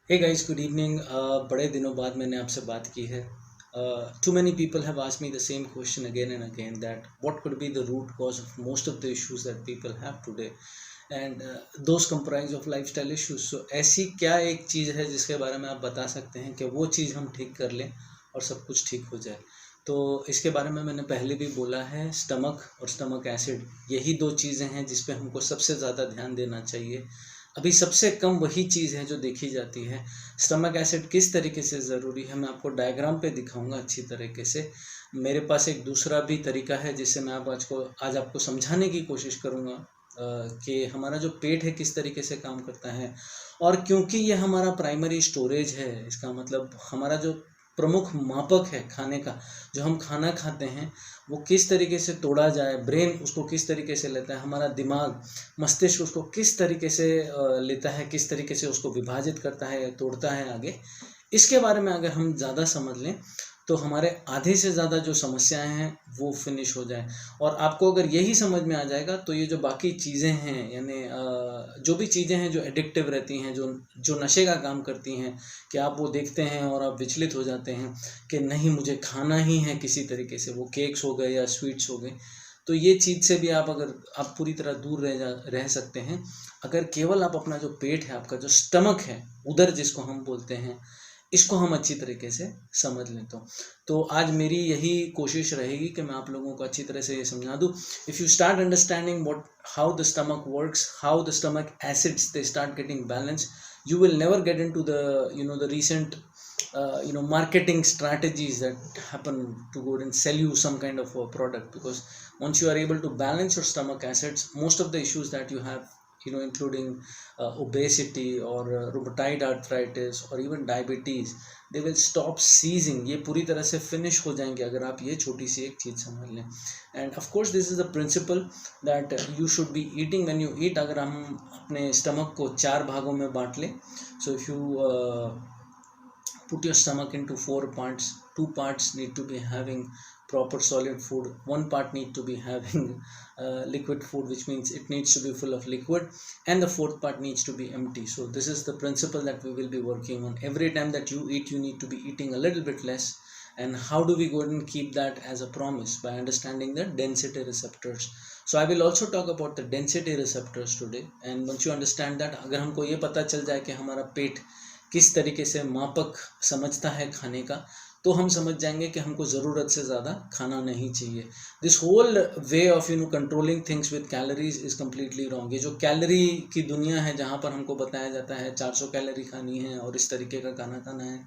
Hey guys, good evening. बड़े दिनों बाद मैंने आपसे बात की है। Too many people have asked me the same question again and again, that what could be the root cause of most of the issues that people have today, and those comprise of lifestyle issues. So ऐसी क्या एक चीज़ है जिसके बारे में आप बता सकते हैं कि वो चीज़ हम ठीक कर लें और सब कुछ ठीक हो जाए। तो इसके बारे में मैंने पहले भी बोला है, स्टमक और स्टमक एसिड, यही दो चीज़ें हैं जिस पे हमको सबसे ज़्यादा ध्यान देना चाहिए। अभी सबसे कम वही चीज़ है जो देखी जाती है। स्टमक एसिड किस तरीके से ज़रूरी है, मैं आपको डायग्राम पे दिखाऊंगा अच्छी तरीके से। मेरे पास एक दूसरा भी तरीका है जिससे मैं आज आपको समझाने की कोशिश करूँगा कि हमारा जो पेट है किस तरीके से काम करता है। और क्योंकि ये हमारा प्राइमरी स्टोरेज है, इसका मतलब हमारा जो प्रमुख मापक है खाने का, जो हम खाना खाते हैं वो किस तरीके से तोड़ा जाए, ब्रेन उसको किस तरीके से लेता है, हमारा दिमाग, मस्तिष्क उसको किस तरीके से लेता है, किस तरीके से उसको विभाजित करता है या तोड़ता है आगे, इसके बारे में अगर हम ज़्यादा समझ लें तो हमारे आधे से ज़्यादा जो समस्याएं हैं वो फिनिश हो जाए। और आपको अगर यही समझ में आ जाएगा तो ये जो बाकी चीज़ें हैं, यानी जो भी चीज़ें हैं जो एडिक्टिव रहती हैं, जो जो नशे का काम करती हैं, कि आप वो देखते हैं और आप विचलित हो जाते हैं कि नहीं मुझे खाना ही है किसी तरीके से, वो केक्स हो गए या स्वीट्स हो गए, तो ये चीज़ से भी आप पूरी तरह दूर रह सकते हैं अगर केवल आप अपना जो पेट है, आपका जो स्टमक है, उदर जिसको हम बोलते हैं, इसको हम अच्छी तरीके से समझ लें। तो आज मेरी यही कोशिश रहेगी कि मैं आप लोगों को अच्छी तरह से ये समझा दूँ। If you start understanding what how the stomach works, how the stomach acids they start getting balance, you will never get into the recent marketing strategies that happen to go and sell you some kind of a product, because once you are able to balance your stomach acids, most of the issues that you have, including obesity or rheumatoid arthritis or even diabetes, they will stop seizing, ये पूरी तरह से finish हो जाएंगे अगर आप ये छोटी सी एक चीज़ समझ लें। End of course this is the principal that you should be eating when you eat. अगर हम अपने स्टमक को 4 भागों में बांट लें, so if you put your stomach into 4 parts, 2 parts need to be having proper solid food, 1 part need to be having liquid food, which means it needs to be full of liquid, and the 4th part needs to be empty. So this is the principle that we will be working on. Every time that you eat, you need to be eating a little bit less. And how do we go and keep that as a promise? By understanding the density receptors. So I will also talk about the density receptors today, and once you understand that, अगर हमको ये पता चल जाए कि हमारा पेट किस तरीके से मापक समझता है खाने का, तो हम समझ जाएंगे कि हमको ज़रूरत से ज़्यादा खाना नहीं चाहिए। This whole way of controlling things with calories is completely wrong. ये जो कैलोरी की दुनिया है जहाँ पर हमको बताया जाता है 400 कैलोरी खानी है और इस तरीके का खाना खाना है,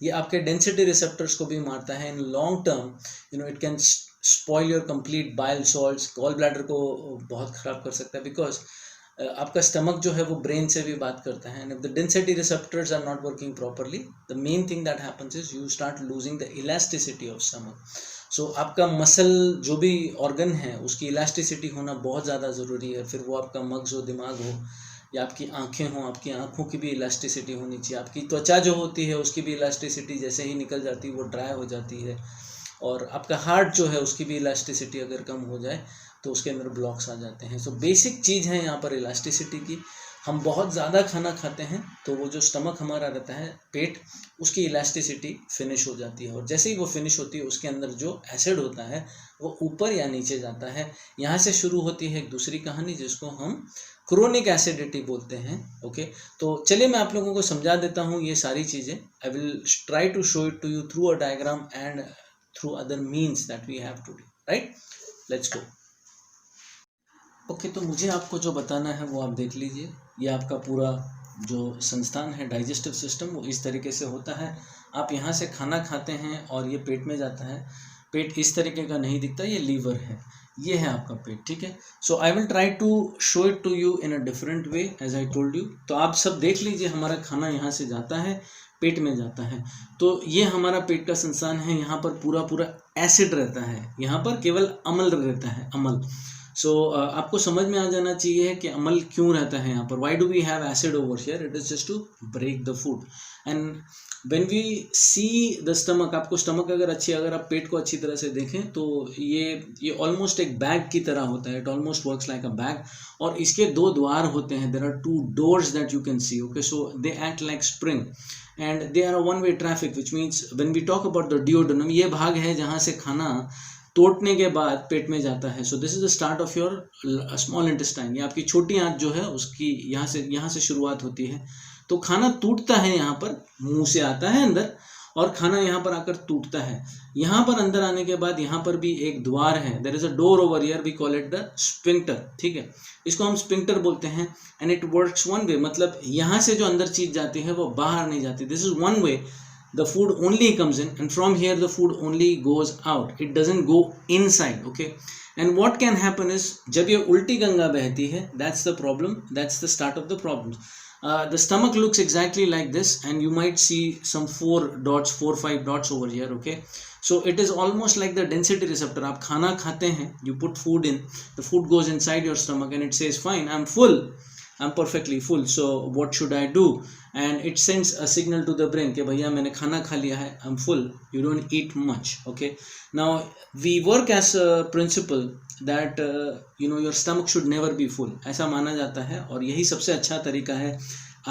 ये आपके डेंसिटी रिसेप्टर्स को भी मारता है। In long term it can spoil your complete bile salts, gall bladder को बहुत ख़राब कर सकता है, बिकॉज आपका स्टमक जो है वो ब्रेन से भी बात करता है। And if the density receptors are not working properly, the main thing that happens is you start losing the elasticity of stomach. So आपका मसल जो भी ऑर्गन है उसकी इलास्टिसिटी होना बहुत ज़्यादा ज़रूरी है। फिर वो आपका मगज हो, दिमाग हो, या आपकी आँखें हों, आपकी आँखों की भी इलास्टिसिटी होनी चाहिए। आपकी त्वचा जो होती है उसकी भी इलास्टिसिटी जैसे ही निकल जाती है वो ड्राई हो जाती है। और आपका हार्ट जो है उसकी भी इलास्टिसिटी अगर कम हो जाए तो उसके अंदर ब्लॉक्स आ जाते हैं। सो बेसिक चीज़ है यहाँ पर इलास्टिसिटी की। हम बहुत ज़्यादा खाना खाते हैं तो वो जो स्टमक हमारा रहता है, पेट, उसकी इलास्टिसिटी फिनिश हो जाती है, और जैसे ही वो फिनिश होती है उसके अंदर जो एसिड होता है वो ऊपर या नीचे जाता है। यहाँ से शुरू होती है एक दूसरी कहानी जिसको हम क्रोनिक एसिडिटी बोलते हैं। ओके, तो चलिए मैं आप लोगों को समझा देता हूँ ये सारी चीज़ें। I will try to show it to you through a diagram and through other means that we have today, right? Let's go. Okay, तो मुझे आपको जो बताना है वो आप देख लीजिए। ये आपका पूरा जो संस्थान है, डाइजेस्टिव सिस्टम, वो इस तरीके से होता है। आप यहाँ से खाना खाते हैं और ये पेट में जाता है। पेट इस तरीके का नहीं दिखता, ये लीवर है, ये है आपका पेट, ठीक है। So I will try to show it to you in a different way as I told you. तो आप सब देख लीजिए, हमारा खाना यहाँ से जाता है, पेट में जाता है। तो ये हमारा पेट का संस्थान है। यहाँ पर पूरा पूरा एसिड रहता है, यहाँ पर केवल अम्ल रहता है, अम्ल। सो आपको समझ में आ जाना चाहिए कि अमल क्यों रहता है यहाँ पर. Why do we have acid over here? It is just to break the food. And when we see the stomach, आपको स्टमक अगर आप पेट को अच्छी तरह से देखें तो ये ऑलमोस्ट एक बैग की तरह होता है. It almost works like a bag. और इसके दो द्वार होते हैं. There are two doors that you can see. Okay, so they act like spring and they are a one way traffic, which means when we talk about the duodenum, ये भाग है जहाँ से खाना तोड़ने के बाद पेट में जाता है. So this is the start of your small intestine. ये आपकी छोटी आंत जो है उसकी यहाँ से शुरुआत होती है. तो खाना टूटता है यहाँ पर, मुंह से आता है अंदर और खाना यहाँ पर आकर टूटता है. यहाँ पर अंदर आने के बाद यहाँ पर भी एक द्वार है. There is a door over here, we call it the sphincter. ठीक है, इसको हम स्फिंक्टर बोलते हैं. And it works one way, मतलब यहाँ से जो अंदर चीज जाती है वो बाहर नहीं जाती. This is one way. The food only comes in and from here the food only goes out. It doesn't go inside. Okay, and what can happen is जब ये उल्टी गंगा बहती है, that's the problem, that's the start of the problem. The stomach looks exactly like this and you might see some 4-5 dots over here. Okay, so it is almost like the density receptor. आप खाना खाते हैं, you put food in, the food goes inside your stomach and it says fine, I'm full, I'm perfectly full, so what should I do? And it sends a signal to the brain कि भैया मैंने खाना खा लिया है, I'm full, you don't eat much. Okay, now we work as a principle that your stomach should never be full. ऐसा माना जाता है और यही सबसे अच्छा तरीका है.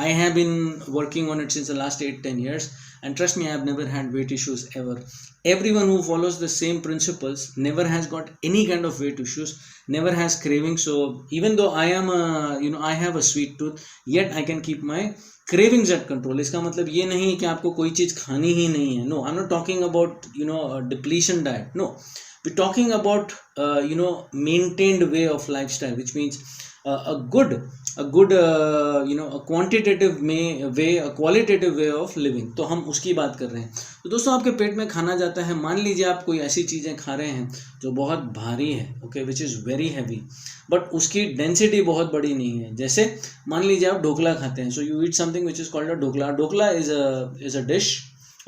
I have been working on it since the last 8-10 years and trust me, I have never had weight issues ever. Everyone who follows the same principles never has got any kind of weight issues, never has craving. So even though I am I have a sweet tooth, yet I can keep my cravings at control. इसका मतलब ये नहीं है कि आपको कोई चीज़ खानी ही नहीं है. No, I'm not talking about a depletion diet. No, we're talking about maintained way of lifestyle, which means a good a quantitative way, a qualitative way of living. तो हम उसकी बात कर रहे हैं. तो दोस्तों, आपके पेट में खाना जाता है. मान लीजिए आप कोई ऐसी चीज़ें खा रहे हैं जो बहुत भारी है. Okay, which is very heavy, but उसकी डेंसिटी बहुत बड़ी नहीं है. जैसे मान लीजिए आप ढोकला खाते हैं. So you eat something which is called a dhokla. Dhokla is a dish.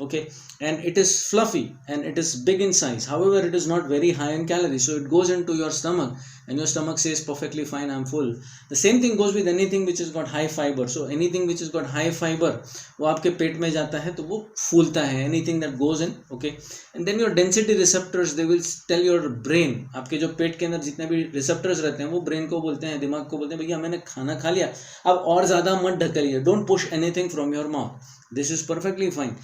Okay, and it is fluffy and it is big in size. However, it is not very high in calories, so it goes into your stomach and your stomach says perfectly fine, I'm full. The same thing goes with anything which has got high fiber. So anything which has got high fiber, वो आपके पेट में जाता है तो वो फूलता है. Anything that goes in, okay, and then your density receptors, they will tell your brain, आपके जो पेट के अंदर जितने भी receptors रहते हैं वो brain को बोलते हैं, दिमाग को बोलते हैं, भैया मैंने खाना खा लिया, अब और ज़्यादा मत ढकलिए. Don't push anything from your mouth. This is perfectly fine.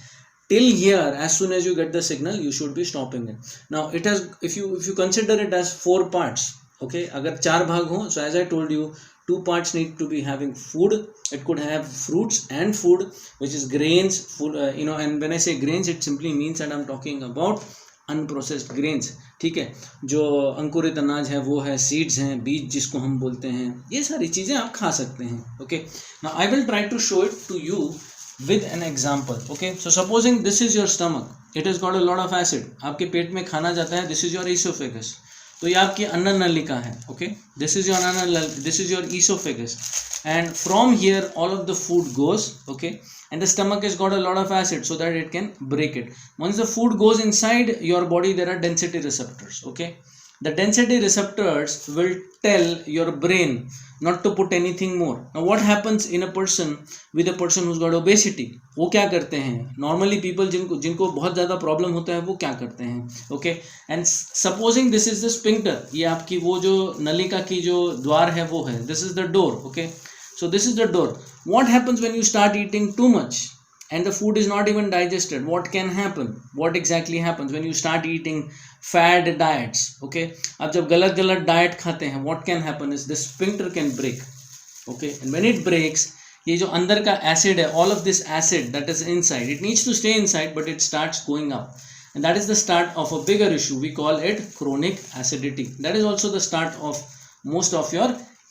Till here, as soon as you get the signal, you should be stopping it. Now it has, if you consider it as 4 parts, okay, अगर 4 भाग हो, so as I told you, 2 parts need to be having food. It could have fruits and food, which is grains, food, and when I say grains, it simply means that I'm talking about unprocessed grains. ठीक है, जो अंकुरित अनाज है वो है, seeds हैं, बीज जिसको हम बोलते हैं, ये सारी चीज़ें आप खा सकते हैं. Okay, now I will try to show it to you with an example. Okay, so supposing this is your stomach, it has got a lot of acid. आपके पेट में खाना जाता है, this is your esophagus. तो ये आपकी अन्न नलिका है. Okay, this is your esophagus, and from here all of the food goes. Okay, and the stomach has got a lot of acid so that it can break it. Once the food goes inside your body, there are density receptors. Okay, the density receptors will tell your brain not to put anything more. Now what happens in a person who's got obesity? वो क्या करते हैं? Normally people जिनको बहुत ज़्यादा problem होता है वो क्या करते हैं? Okay, and supposing this is the sphincter, ये आपकी वो जो नलिका की जो द्वार है वो है. This is the door. Okay, so this is the door. What happens when you start eating too much and the food is not even digested? What can happen? What exactly happens when you start eating fad diets? Okay, अब जब गलत diet खाते हैं, what can happen is the sphincter can break. Okay, and when it breaks, ये जो अंदर का acid है, all of this acid that is inside, it needs to stay inside but it starts going up, and that is the start of a bigger issue. We call it chronic acidity. That is also the start of most of your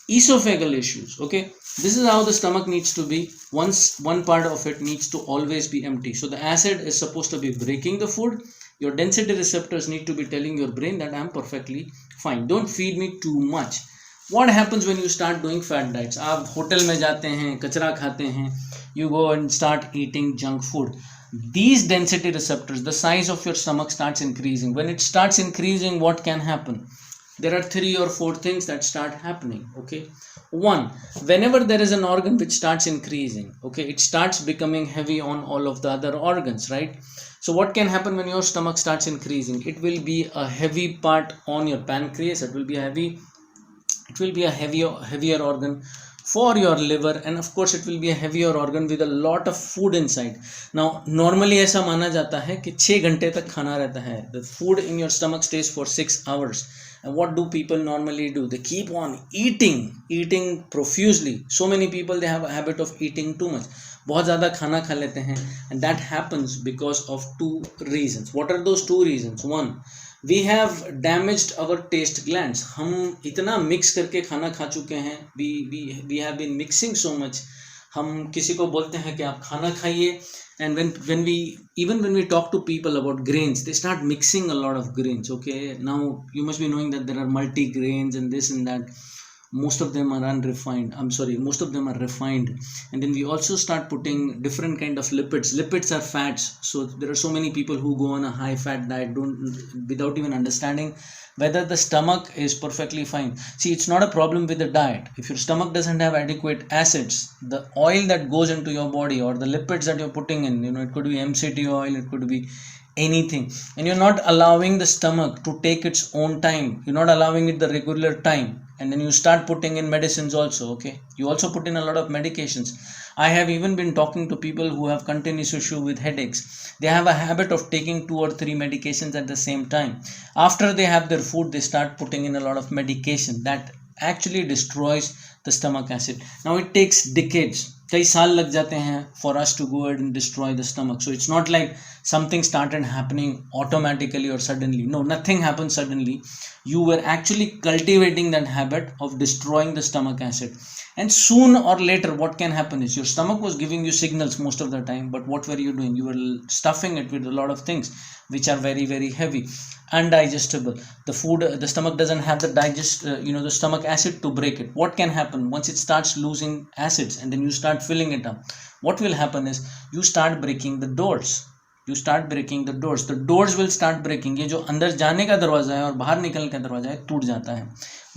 esophageal issues. Okay, this is how the stomach needs to be. One part of it needs to always be empty. So the acid is supposed to be breaking the food. Your density receptors need to be telling your brain that I am perfectly fine, don't feed me too much. What happens when you start doing fat diets? आप hotel में जाते हैं, कचरा खाते हैं, you go and start eating junk food. These density receptors, the size of your stomach starts increasing. When it starts increasing, what can happen? there are 3 or 4 things that start happening. Okay, one, whenever there is an organ which starts increasing, okay, it starts becoming heavy on all of the other organs, right? So what can happen when your stomach starts increasing? It will be a heavy part on your pancreas. It will be a heavier organ for your liver, and of course it will be a heavier organ with a lot of food inside. Now normally ऐसा माना जाता है कि 6 घंटे तक खाना रहता है. The food in your stomach stays for 6 hours. And what do people normally do? They keep on eating profusely. So many people, they have a habit of eating too much. बहुत ज़्यादा खाना खा लेते हैं, and that happens because of 2 reasons. What are those 2 reasons? One, we have damaged our taste glands. हम इतना mix करके खाना खा चुके हैं. We have been mixing so much. हम किसी को बोलते हैं कि आप खाना खाइए, and when we talk to people about grains, they start mixing a lot of grains. Okay, now you must be knowing that there are multi grains and this and that. Most of them are most of them are refined. And then we also start putting different kind of lipids are fats. So there are so many people who go on a high fat diet without even understanding whether the stomach is perfectly fine. See, it's not a problem with the diet. If your stomach doesn't have adequate acids, the oil that goes into your body or the lipids that you're putting in, it could be MCT oil, it could be anything, and you're not allowing the stomach to take its own time, you're not allowing it the regular time, and then you start putting in medicines also. Okay, you also put in a lot of medications. I have even been talking to people who have continuous issue with headaches. They have a habit of taking 2 or 3 medications at the same time. After they have their food, they start putting in a lot of medication that actually destroys the stomach acid. Now it takes decades, कई साल लग जाते हैं for us to go ahead and destroy the stomach. So it's not like something started happening automatically or suddenly. No, nothing happened suddenly. You were actually cultivating that habit of destroying the stomach acid. And soon or later, what can happen is your stomach was giving you signals most of the time, but what were you doing? You were stuffing it with a lot of things which are very, very heavy, undigestible. The stomach doesn't have the stomach acid to break it. What can happen once it starts losing acids and then you start filling it up? What will happen is you start breaking the doors. The doors will start breaking. ये जो अंदर जाने का दरवाजा है और बाहर निकलने का दरवाजा है टूट जाता है.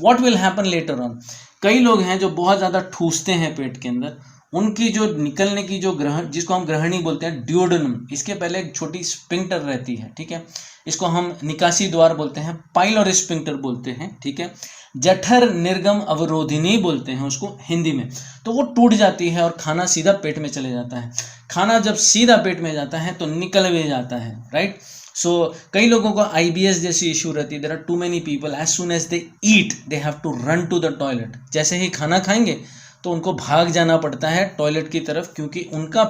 What will happen later on? कई लोग हैं जो बहुत ज़्यादा ठूसते हैं पेट के अंदर. उनकी जो निकलने की जो जिसको हम ग्रहणी बोलते हैं, ड्यूोडेनम, इसके पहले एक छोटी स्पिंक्टर रहती है. ठीक है, इसको हम निकासी द्वार बोलते हैं, पाइलोरी स्पिंक्टर बोलते हैं. ठीक है, जठर निर्गम अवरोधिनी बोलते हैं उसको हिंदी में. तो वो टूट जाती है और खाना सीधा पेट में चले जाता है. खाना जब सीधा पेट में जाता है तो निकल भी जाता है. राइट. सो कई लोगों को IBS जैसी इशू रहती है. There are too many people, as soon as they eat they have to run to the toilet. जैसे ही खाना खाएंगे तो उनको भाग जाना पड़ता है टॉयलेट की तरफ, क्योंकि उनका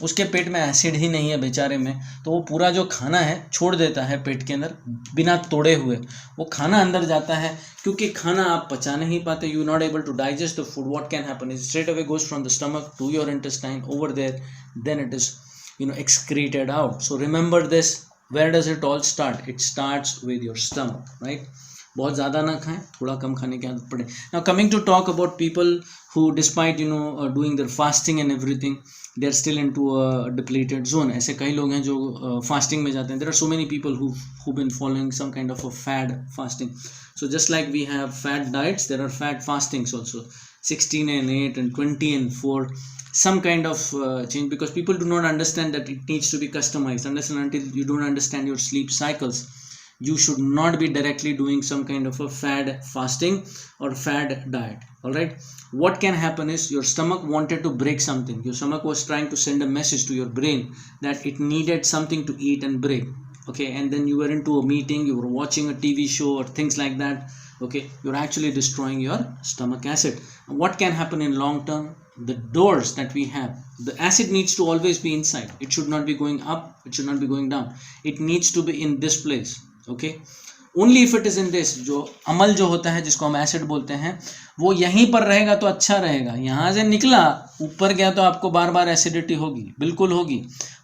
उसके पेट में एसिड ही नहीं है बेचारे में. तो वो पूरा जो खाना है छोड़ देता है पेट के अंदर बिना तोड़े हुए. वो खाना अंदर जाता है, क्योंकि खाना आप पचा नहीं पाते, you not able to digest the food. What can happen is straight away goes from the stomach to your intestine, over there, then it is excreted out. So remember this. Where does it all start? It starts with your stomach, right? बहुत ज़्यादा ना खाएं, थोड़ा कम खाने की आदत पड़े. Now coming to talk about people who despite doing their fasting and everything, they are still into a depleted zone. ऐसे कई लोग हैं जो fasting में जाते हैं. There are so many people who've been following some kind of a fad fasting. So just like we have fad diets, there are fad fastings also. 16 and 8 and 20 and 4. Some kind of change, because people do not understand that it needs to be customized. Until you don't understand your sleep cycles, you should not be directly doing some kind of a fad fasting or fad diet. All right, what can happen is your stomach wanted to break something. Your stomach was trying to send a message to your brain that it needed something to eat and break. Okay, and then you were into a meeting, you were watching a TV show or things like that. Okay, you're actually destroying your stomach acid. What can happen in long term? The doors that we have, the acid needs to always be inside. It should not be going up, it should not be going down. It needs to be in this place. Okay, only if it is in this. जो अमल जो होता है, जिसको हम acid बोलते हैं, वो यहीं पर रहेगा तो अच्छा रहेगा. यहाँ से निकला ऊपर गया तो आपको बार बार एसिडिटी होगी, बिल्कुल होगी.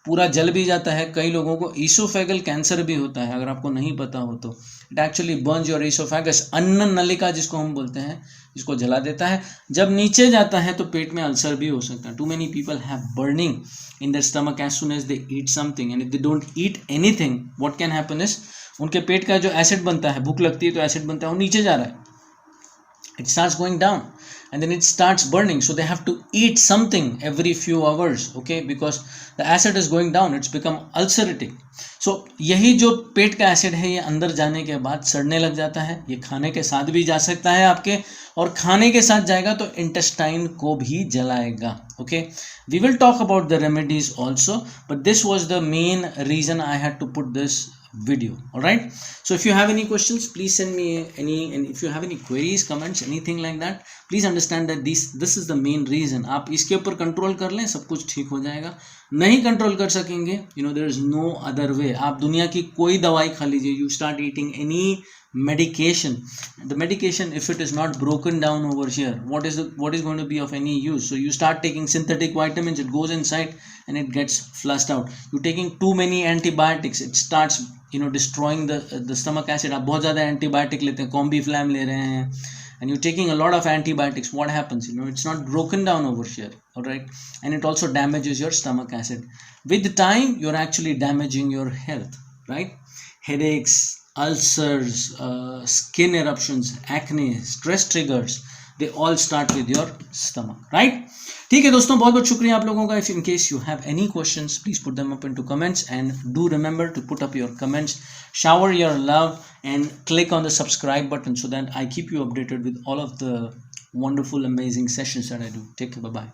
पूरा जल भी जाता है. कई लोगों को ईसोफेगल कैंसर भी होता है, अगर आपको नहीं पता हो तो. It actually Burns your oesophagus, अन्न नलिका जिसको हम बोलते हैं, इसको जला देता है. जब नीचे जाता है तो पेट में अल्सर भी हो सकता है. Too many people have burning in their stomach as soon as they eat something, and if they don't eat anything, what can happen is उनके पेट का जो एसिड बनता है, भूख लगती है तो एसिड बनता है, वो नीचे जा रहा है, it starts going down and then it starts burning, so they have to eat something every few hours, okay, because the acid is going down, it's become ulcerating. so यही जो पेट का एसिड है, ये अंदर जाने के बाद सड़ने लग जाता है, ये खाने के साथ भी जा सकता है आपके, और खाने के साथ जाएगा तो इंटेस्टाइन को भी जलाएगा, okay. We will talk about the remedies also, but this was the main reason I had to put this video. All right, so if you have any questions, please send me any, and if you have any queries, comments, anything like that, please understand that this is the main reason. आप इसके ऊपर control कर लें, सब कुछ ठीक हो जाएगा. नहीं कंट्रोल कर सकेंगे, there is no other way. आप दुनिया की कोई दवाई खा लीजिए, you start eating any medication, the medication, if it is not broken down over here, what is going to be of any use? So you start taking synthetic vitamins, it goes inside and it gets flushed out. You taking too many antibiotics, it starts destroying the stomach acid. आप बहुत ज़्यादा antibiotic लेते हैं, Combiflam ले रहे हैं, and you're taking a lot of antibiotics, what happens? It's not broken down over here, all right, and it also damages your stomach acid. With time, you're actually damaging your health, right? Headaches, ulcers, skin eruptions, acne, stress triggers, they all start with your stomach, right? ठीक है दोस्तों, बहुत बहुत शुक्रिया आप लोगों का. If in case you have any questions, please put them up into comments, and do remember to put up your comments, shower your love, and click on the subscribe button so that I keep you updated with all of the wonderful, amazing sessions that I do. Take care, bye bye.